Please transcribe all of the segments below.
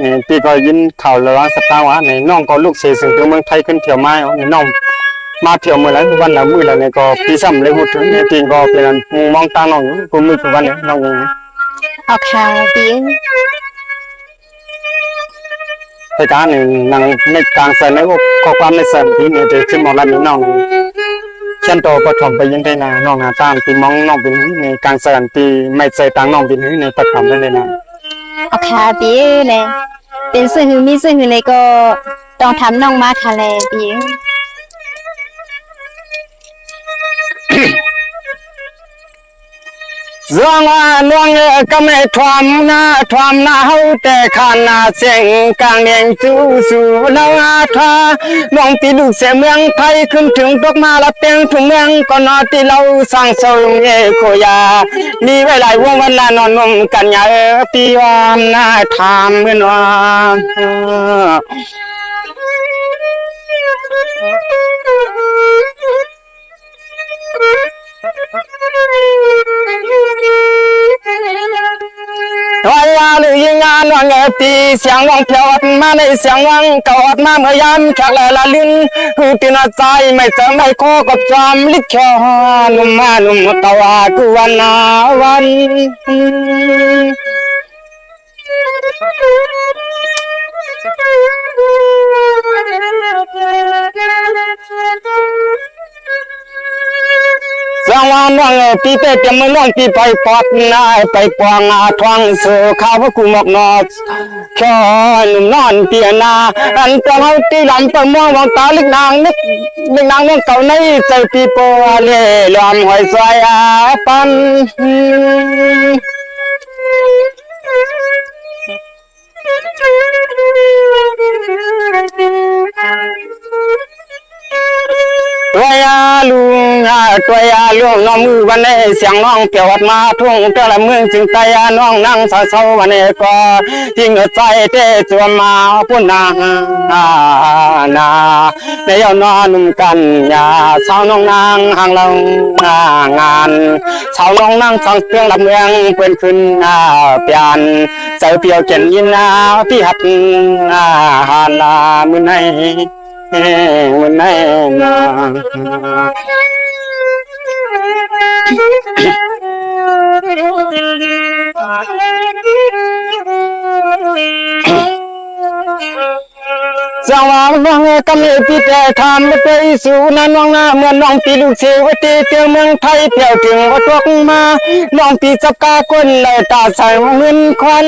เนี่ยปีก็ยินข่าวระวังสตาร์ว่าเนี่ยน้องก็ลูกเสียสิ่งตัวเมืองไทยขึ้นเที่ยวไม้เนี่ยน้องมาเที่ยวเมื่อไรวันละมื้อละเนี่ยก็ปีซ้ำเลยพูดถึงเนี่ยปีก็เป็นมองตาน้องกูมือกูวันเนี่ยน้องเอาข่าวปีเหตุการณ์หนึ่งนางในกลางแสนในข้อความในแสนที่เนี่ยจะขึ้นมองรันน้องเช่นโตปฐมไปยังได้นาน้องนาตามปีมองน้องเป็นในกลางแสนปีไม่ใจตังน้องเป็นในปฐมได้เลยนะเอาข่าวปีเนี่ยเป็นสื่อมีสื่อเลยก็ต้องทำน้องมาทะเลปีร่วงน้องก็ไม่ทวมหน้าเฮาแต่ขานาเสียงกลางเนียงจูสู่น้องทาน้องปีลูกเสียเมืองไทยขึ้นถึงดอกมาละเปียงถึงเมืองก็นอที่เราสร้างโซลเงโคยามีไว้หลายวงวันละนอนนมกันยาปีวามหน้าทามเมื่อนว่าว่าหรือยังงานว่าเงตีเสียงวังเพียวมาในเสียงวังเก่ามาเมื่อยามแขกละลิ้นหูตีนาใจไม่เจอไม่โคกับจอมลิขนุ่มมานุ่มตะวากุวันนาวันสังวานว่างปีเตเตมน้องปีไปปอดนายไปปวงทวงสู่ข้าวกุมกนอชอนนอนเตียนาอันเจ้าตีลำประมวงวังตาลิกนางนึกนางน้องเก่าในใจปีโปเล่ลอมหอยสายปันตัวยาลุงน้องมือวันนี้เสียงน้องเปียวมาทุ่งเจ้าละเมืองจึงใจน้องนั่งเศร้าวันนี้ก็ยิ่งใจเตะจวมาพุ่นนาในยอนอนกันยาสาวน้องนางห่างเรางานสาวน้องนั่งฟังเครื่องลำเมืองเป็นขึ้นเปลี่ยนใจเปียวเจนยินพี่หัดหาลามือในมันแน่นจังหวะน้องกำลังปีแต่ทำไปสู่นั่นน้องเมื่อน้องปีลูกเสียวตีเตียวเมืองไทยเปี่ยวถึงวัดวกมาน้องปีจับกาคนเลยตาใส่เงินควัน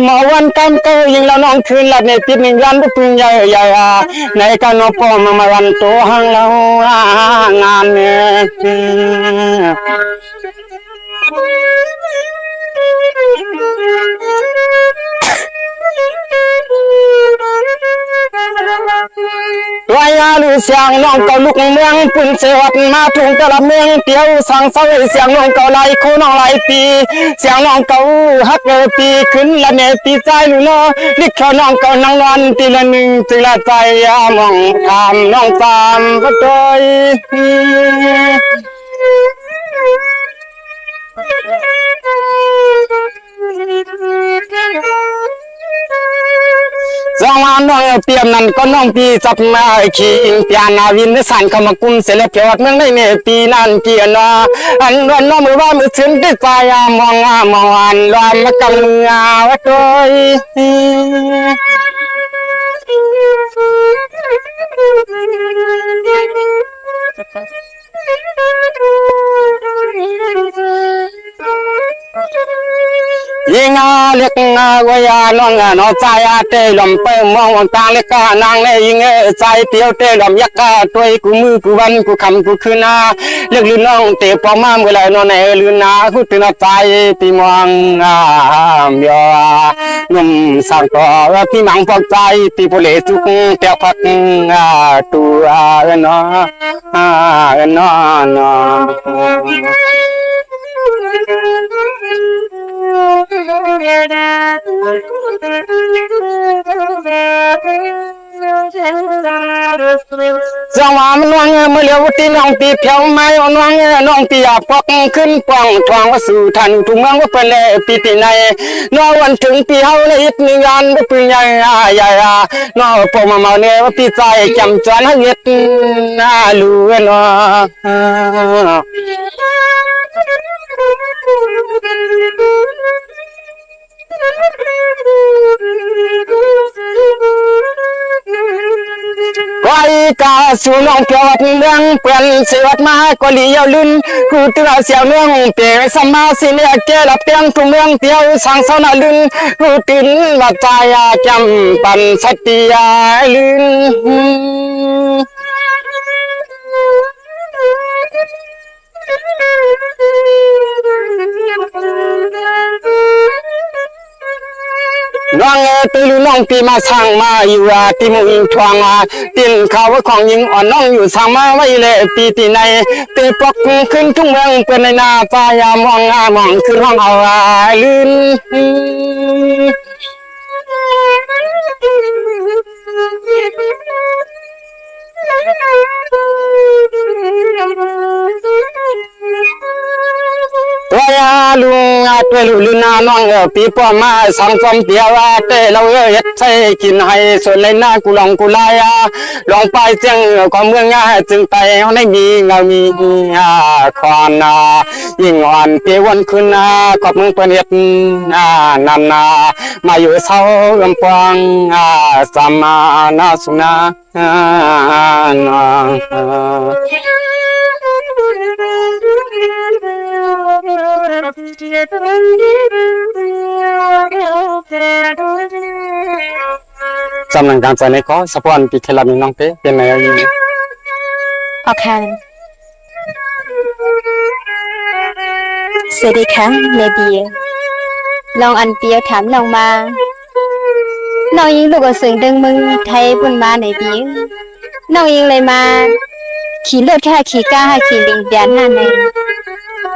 หมอวันกำเกยยิงแล้วน้องคืนละในปีหนึ่งยันปุ้งใหญ่ในการนพมาวันโตหังเรางานเนี่ยวายาลือเสียงน้องเก่าลูกเมืองปุ่นเสวัดมาทุ่งตะละเมืองเตียวสังเสวยเสียงน้องเก่าไหลคู่น้องไหลปีเสียงน้องเก่าฮักปีขึ้นละเนตีใจลูน้อลิขน้องเก่านางนอนตีละหนึ่งตีละใจมองทำน้องตามก็โดยจังหวะน้องเปียมนั่นก็น้องปีจับมาขี่เปียนาวินสันขมากุมเสลเพียวดเมืองได้เนี่ยปีนั่นเกียนอันวันน้องมือว่ามือซึ้งได้ใจมองอันลอยมากำมือวัดโดยยิงเล็กวายน้องน้องใจเตะลมไปมองตาเล็กนางเลยยิงใจเตียวเตะลมยักษ์ตัวกูมือกูวันกูคำกูคืนเลือกลืนน้องเตะปอมาเมื่อไรน้องในลืนนาพูดถึงใจปีมองเบียนุ่มสั่งต่อพี่มังพอใจปีโพเลจุกเตียวพักตัวเนาะเนาะ จังหวะมันวาง มื่อเลี้ยวตีน้องตีเพียวไม้น้องน้องตีอยากปอกขึ้นปองทองว่าสู่ทันทุ่งเมืองว่าเป็นเลยปีตีในนอวันถึงปีเฮาเลยอีกหนึ่งงานว่าปืนใหญ่ใหญ่นอปมาเมาเนี่ยว่าปีใจจำจวนให้เย็ดลูนอ ไว้กาสู่น้องเพียวเมืองเปลี่ยนเสียดมาก็ลียาวลื่นกูตื่นเสียวเมืองเปลี่ยนสมาสิเนี่ยเกลับเตียงทุ่งเมืองเตียวสังสนาลื่นกูตื่นว่าใจจำปันสติยาลื่น น้องตีลูน้องปีมาสร้างมาอยู่ตีมุงทวงตีนเขาของยิงอ่อนน้องอยู่สร้างมาไว้เลยปีตีในตีปลอกขึ้นทุ่งเมืองเป็นในนาฟ้ายามองมองขึ้นห้องเอาลื่น ตัวยาลุงตัวลุนาน้องปีป้อมาสังสมเปียวเตเราเฮ็ดใช้กินให้ส่วนในหน้ากุลองกุลายลองไปเจียงของเมืองจึงไปเขาได้มีเงามีคอนยิ่งอ่อนเปียวันขึ้นขอบเมืองเป็นเฮ็ดนำมาอยู่เศร้าลำปางสามานาสุนา จำหนังการใจในก็สปอนปีเคลามีน้องเป้เป็นไงอยู่ โอเคสวัสดีค่ะเนเบียลองอันเปียวถามน้องมาน้องยิงลูกกระสึงดึงมึงไทยปุ่นมาไหนเบียน้องยิงเลยมาขี่เลือดแค่ขี่ก้าขี่ลิงเบียนนั่นเอง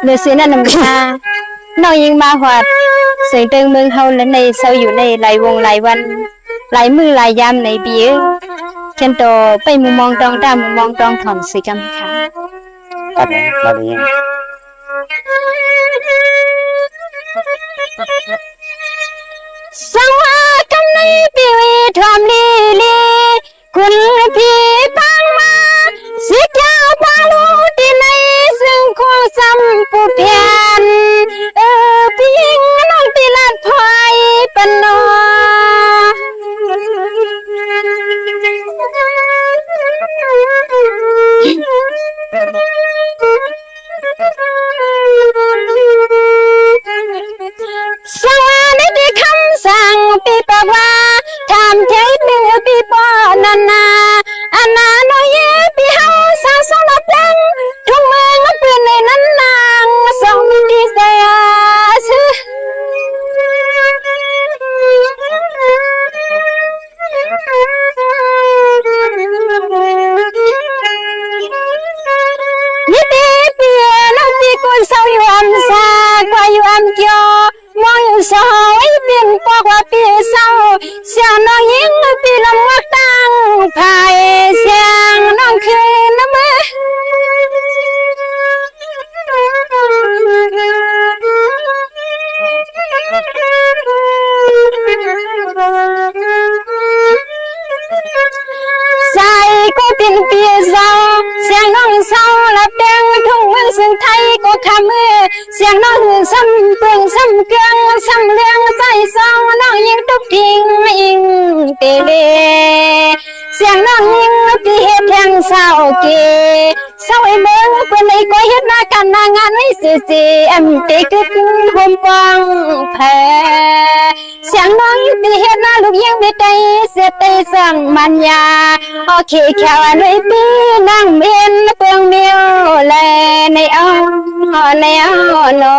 เนื้อเสียนั่นน้ำชาน้องยิงมาหวัดเสียงดึงมึงเฮาและในเศร้าอยู่ในหลายวงหลายวันหลายมือหลายยามในเบียเคนโตไปมุมมองตองดำมุมมองตองถอนสีกรรมค่ะ ตัดเราได้ยิน สังวาคำในปีวีทอมลีลีคุณพี่ปังมาสิเจ้าปาลูที่ในซึ่งคงซ้ำผู้เพียนพี่ยิงน้องตีลาดพายปนนอสังวาในที่คำสั่งปีปะว่าทำใจหนึ่งปีปอนันนาอันนาโนเยปีเฮาสาวสองลับดังทุ่งเมืองเปลี่ยนในนั้นนางสองมีดีเสียชื่อนี่ปีเปลี่ยนปีกุนเศร้าอยู่อันซากว่าอยู่อันเกียวมองอยู่สอยเปลี่ยนปอกว่าปีเศร้าเสียงน้องยิงปีลำวักตั้งภายเสียงน้องคืนน้ำมือใส่ก็เป็นปีเศร้าเสียงน้องเศร้าลับแดงทุ่งเมืองซึ่งไทยก็ขมือเสียงน้องซ้ำเปลืองซ้ำเกลืองซ้ำเลี้ยงใจเศร้าน้องยังทุกทิ้งอิงเตเลเสียงน้องยิงปีเฮ็ดแทงเศร้าเกเศร้าไอ้เมืองเปิ้นไอ้ก็เฮ็ดมากันนางานไว้สิเตกึดหมปองแพ้เสียงน้องปีเฮ็ดนาลูกยังไม่ได้เสียใจสั่งมันยาโอเคแค่วันไว้ปีนั่งเมียนเปลืองเมียวแลในเอาในเอานอ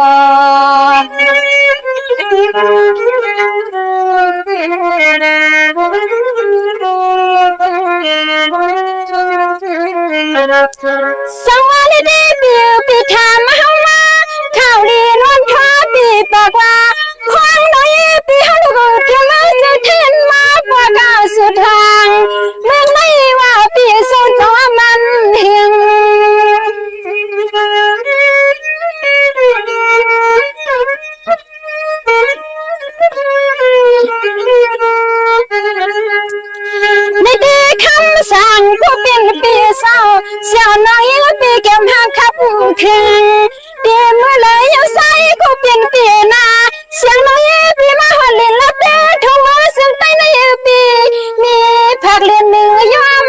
สังวาลีเดบิวปีถามเฮามาข่าวลีนวลท้าปีปากว่าควางน้อยปีเฮาลูกเที่ยวมาจะเทนมาปากาสุดทางเมืองไม่ว่าปีสุดก็มันเฮง ก็เป็นปีเศร้าเสียวน้อยก็ปีแก้มหักขับคืนปีเมื่อเลยยังใสก็เป็นปีนาเสียงน้อยปีมาหันเล่นลับแต่ทุ่งมือซึ่งใต้ในปีมีผักเลียนหนึ่งยอม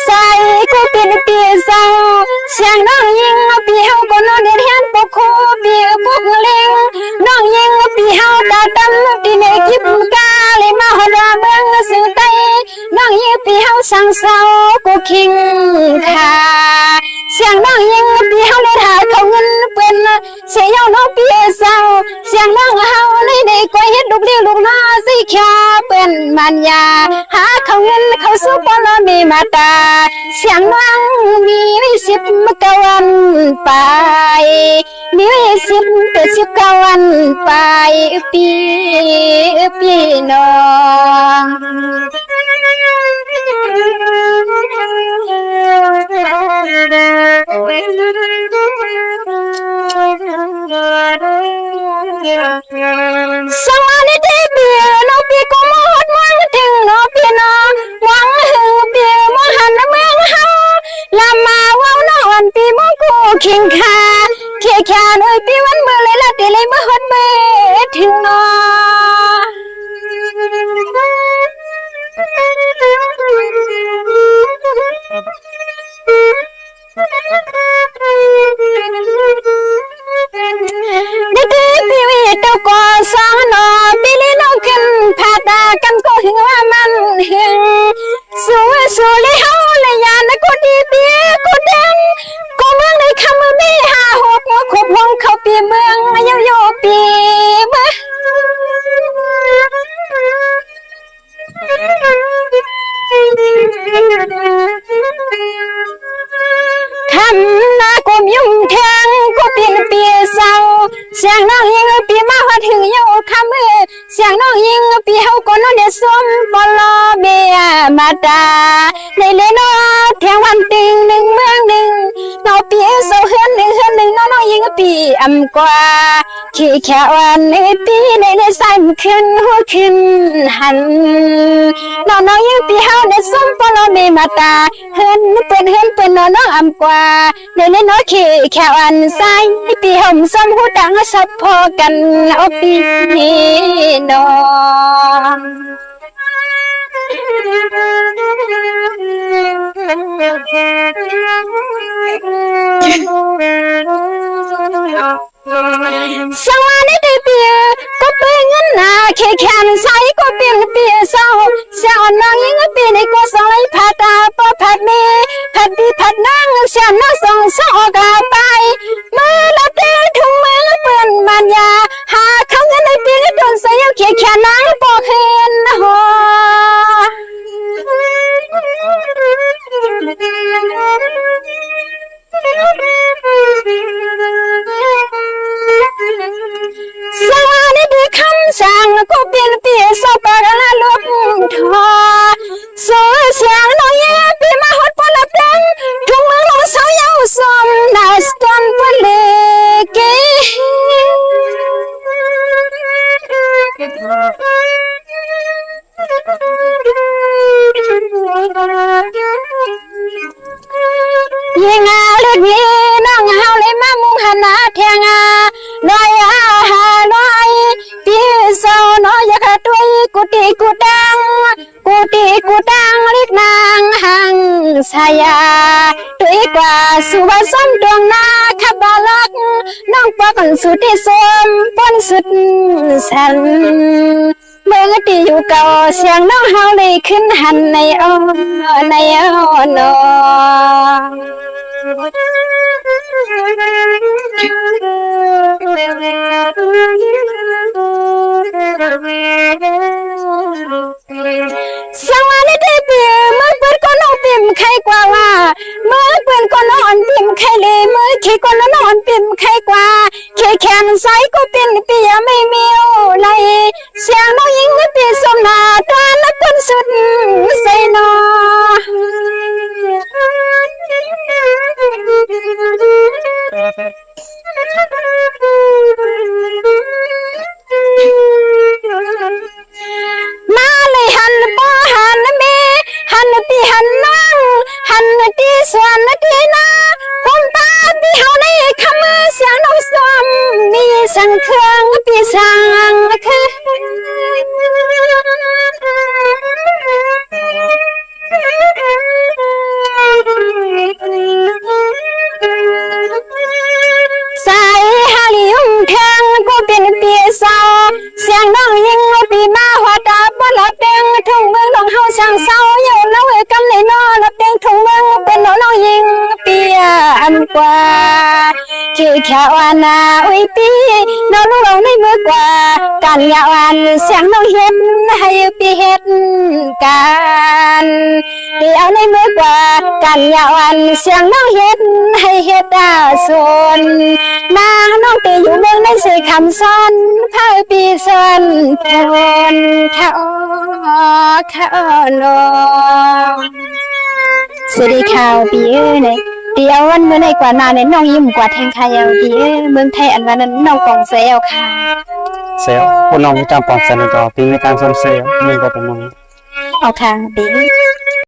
ใส่ก็เป็นปีเศร้าเสียงน้องยิงปีเฮาก็นอนเดียนเฮียนปกคูปีปกเล็งน้องยิงปีเฮาตาดำปีเนกิบกาเลยมาหราเมืองสื่อใต้น้องยิงปีเฮาสังเศร้าก็คิงค่ะเสียงน้องยิงปีเฮาเลยหาเขาเงินเป็นเสียงน้องปีเศร้าเสียงน้องเฮาเลยได้ก้อยเฮ็ดลูกเลี้ยงลูกน้าสิแค่เป็นมันยาหาเขาเงินเขาสู้ปลมีมาตาเสียงน้องมี10 กวันไปมี10 กวันไปปีน้องสวัสดีปีน้องปีก็มอดมันถึงน้องปีน้องหวังหึงปีมหันเมืองเฮาลามาว้าวน้องปีมกูคิงค่ะเขียแค่หน่อยปีวันเมื่อเลยละเดเลยมาฮอดเมื่อถึงน้องเด็กๆปีวิตก็สองนอปีนี้น้องขึ้นพาตากันก็หึงว่ามันหึงสู้เลยเฮาเลยยานก็ดีปีก็เด้งก็เมืองในคำมือมี5 6ขบวงเข้าปีเมืองโยปีเมื่อคำนาก็ยุ่งแทงก็เป็นปีเศร้าเสียงน้องยิงปีมาหัดถึงโยคำมือเสียงน้องยิงปีเฮาก็นอนเดสมบลอเมียมาตาในเลนอแทงวันตึงหนึ่งเมืองหนึ่งน้องปีเศร้าเฮือนหนึ่งน้องยิงปีกว่าขี้แค่วันในปีในใส่ขึ้นหัวขึ้นหันน้องยิงปีเฮาเดสมบลอเมียมาตาเฮือนเป็นน้องกว่าในเลนอขี้แค่วันใส่ปีห่มซ้ำหูดังซับพอกันเอาปีน้องสวัสดีปีก็เป็นเงินหนาแค่แขนใสก็เป็นปีเศร้าเสียอ่อนน้องยิงปีในก็สองเลยผัดตาปอผัดเมผัดปีผัดนั่งเสียน้องส่งออกไปเมื่อละเตะถุงมือเปื้อนมันยาหาเขาเงินในปีก็โดนเสียเขียแค่นั่งปอกเห็นหัวสวัสดีคำสั่งก็เป็นปีสปาละลบทอเสียงน้อยปีมาฮอดปลับดังทุ่งเมืองลงเสาเยาสมนาสตอนปเลเกยิงเล็กนี้น้องเฮาเลยมามุงหันหน้าแทงน้อยน้อยปีเศร้าน้อยอยากตุยกูตีกูดังเล็กนางหังสายาตุยกว่าสุวรรณสมดวงนาขับบาลักน้องปอกสุดที่สมปนสุดสันเมื่อตีอยู่เก่าเสียงน้องเฮาเลยขึ้นหันในอ้อนสวัสดีปีเมื่อเปิดก็น้องปิ่มใครกว่าเมื่อเปิดก็น้องปิ่มใครเลยเมื่อขี้ก็น้องปิ่มใครกว่าแค่แขนใสก็เป็นปีไม่มีอะไรเสียงน้องยิงไม่ปีสมนาตาและคนสุดใส่นอ ส่วนนาทีนาผมตาที่เฮาในคำมือเสียงน้องสมมีสังเครื่องปีสังคือสายฮาลิยุ่งแทงก็เป็นปีศาจเสียงน้องยิงปีมาหัวตาบ่ละเต็งทุ่งเมืองน้องเฮาสั่งเศร้าอยู่แล้วกำในนอละเต็งทุ่งเมืองเป็นน้องยิงปีอันกว่าคือแค่ว่านาอุ้ยปีน้องเราในมือกว่าการยาวันเสียงน้องเฮ็ดให้ปีเฮ็ดกันเดี๋ยวในมือกว่าการยาวันเสียงน้องเฮ็ดให้เฮ็ดดาส่วนมาน้องตีอยู่เมืองในสื่อคำซ้อนพาปีซ้อนพนเขาลงสวัสดีข่าวปีเนี่ยเดี๋ยววันเมื่อในกว่านาเนี่ยน้องยิ้มกว่าแทงขายาวปีเมืองไทยอันวันนั้นน้องปองเซลค่ะ เซลคนน้องมีการปลอมเซลล์ต่อปีในการซ่อมเซลล์นี่ก็เป็นน้อง เอาทางปี